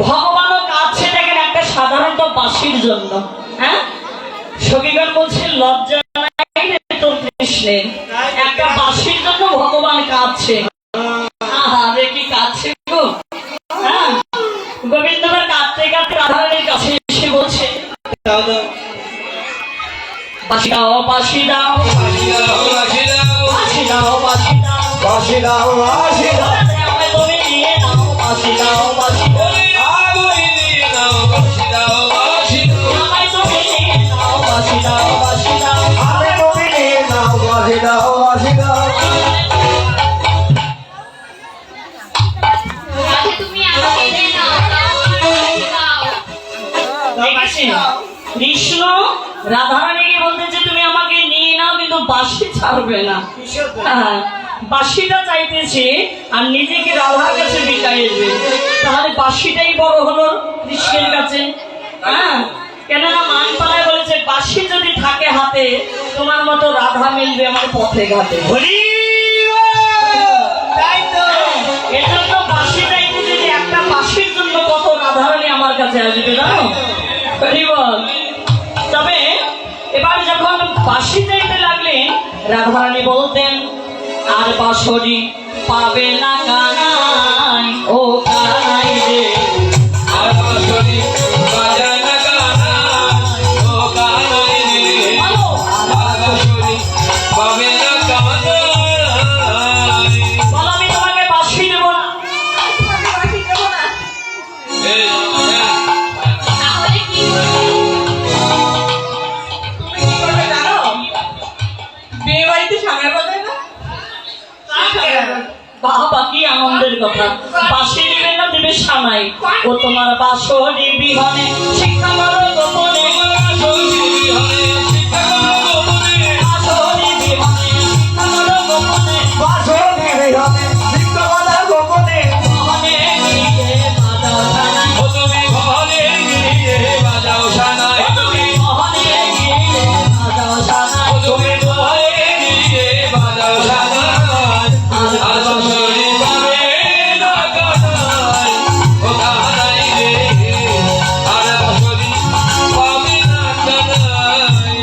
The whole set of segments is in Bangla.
ভগবানও কাঁদছে দেখেন একটা সাধারণত বাঁশির জন্য। হ্যাঁ, সখীগণ বলছে লজ্জা নাই তোর কৃষ্ণের, একটা বাঁশির জন্য ভগবান কাঁদছে। আরে কি কাঁদছে গো। হ্যাঁ, গোবিন্দবার কাঁদতে কাঁদতে রাধারানীর কাছে এসে বলছে বাঁশি দাও বাঁশি দাও বাঁশি দাও বাঁশি দাও বাঁশি দাও বাঁশি দাও বাঁশি দাও বাঁশি দাও আমায় তুমি নিয়ে নাও বাঁশি দাও বাঁশি দাও আমায় নিয়ে নাও বাঁশি দাও বাঁশি দাও আমায় তুমি নিয়ে নাও বাঁশি দাও বাঁশি দাও আমায় তুমি নিয়ে নাও বাঁশি দাও বাঁশি দাও তুমি আমাকে নিয়ে নাও বাঁশি দাও। কৃষ্ণ রাধারানীকে বলতেছে তুমি আমাকে নিয়ে নাও কিন্তু বাঁশি ছাড়বে না। বাঁশিটা চাইতেছে আর নিজেকে রাধার কাছে বিকাইবে, তাহলে বাঁশিটাই বড় হলো কৃষ্ণের কাছে। হ্যাঁ, কেননা মানপাড়ায় বলেছে বাঁশি যদি থাকে হাতে তোমার মতো রাধা মিলবে আমার পথে ঘাটে। এজন্য বাঁশি চাইতেছে যে একটা বাঁশির জন্য কত রাধারানী আমার কাছে আসবে জানো। তবে এবার যখন বাঁশি চাইতে লাগলেন রাধারানী বলতেন আর বাঁশরি পাবে না কানাই ও কানাই রে, আর বাঁশরি বাজায় না কানাই ও কানাই রে, আর বাঁশরি পাবে না কানাই। বল আমি তোমাকে বাঁশি দেব না, বাঁশি দেব না। তাহলে কি বাবা কি আনন্দের কথা, বাঁশি দিবে না দিবে সানাই ও তোমার বাঁশরি বিহনে শিক্ষা করো গোপনে, বাঁশরি বিহনে শিক্ষা করো গোপনে, বাঁশরি বিহনে শিক্ষা করো গোপনে, বাঁশরি বিহনে শিক্ষা করো গোপনে, মোহনে গিয়ে বাজাও সানাই ও তুমি মোহনে গিয়ে বাজাও সানাই, তুমি মোহনে গিয়ে বাজাও সানাই, তুমি মোহনে গিয়ে বাজাও সানাই। আর বাঁশরি পাবে না কানাই ও কানাই রে, আর বাঁশরি পাবে না কানাই।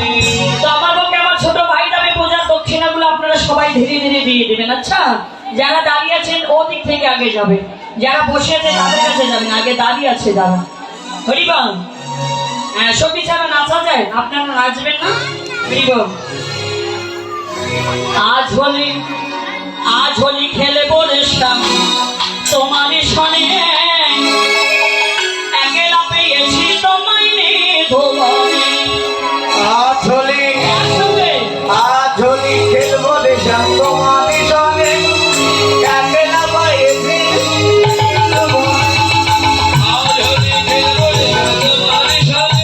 তো আমার পক্ষে আমার ছোট ভাই যাবে পূজার দক্ষিণাগুলো আপনারা সবাই ধীরে ধীরে দিয়ে দেবেন। আচ্ছা, যারা দাঁড়িয়ে আছেন ও দিক থেকে আগে যাবে, যারা বসে আছে তাদের কাছে যাবেন, আগে দাঁড়িয়ে আছে যারা। হরিবল। হ্যাঁ, সত্যি ছাড়া নাচা যায়, আপনারা নাচবেন না? হরিবল। আজ হোলি খেলবো রে স্বামী তোমারই সনে, একলা পেয়েছি তোমায় নিধনে। আজ হোলি খেলবো রে স্বামী তোমারই সনে, একলা পেয়েছি আজ হোলি খেলবো রে তোমারই সনে,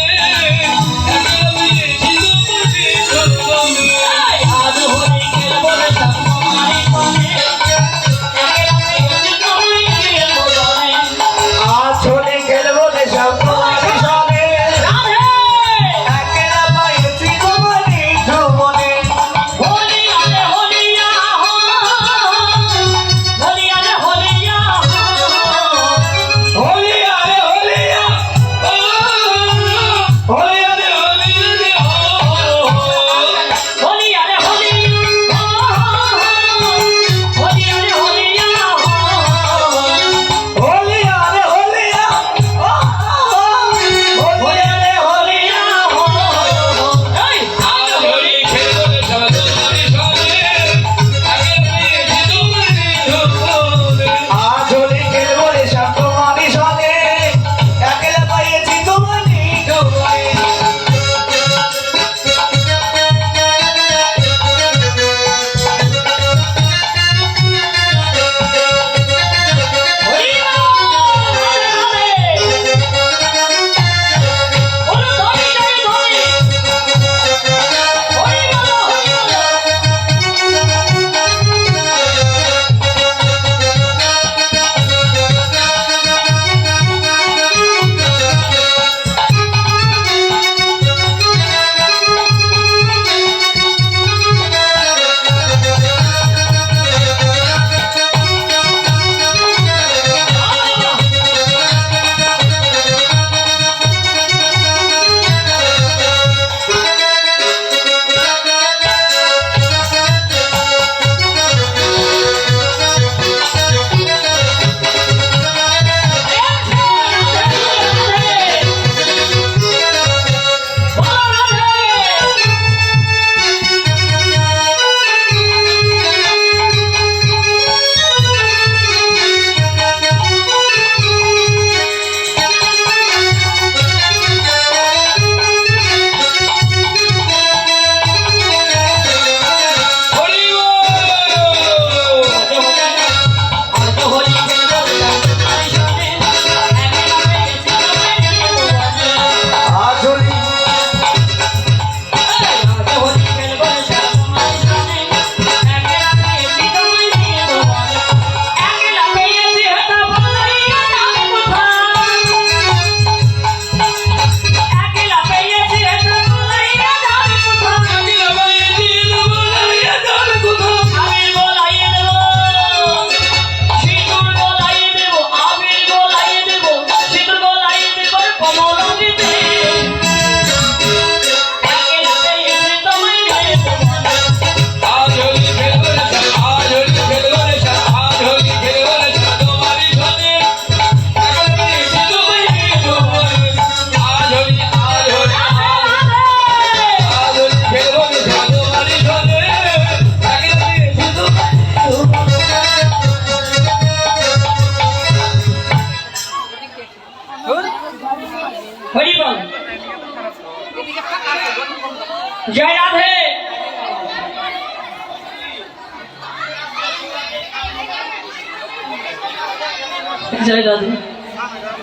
একলা পেয়েছি তোমায় নিধনে। আজ হোলি খেলবো রে স্বামী তোমারই সনে, জয় রাধে।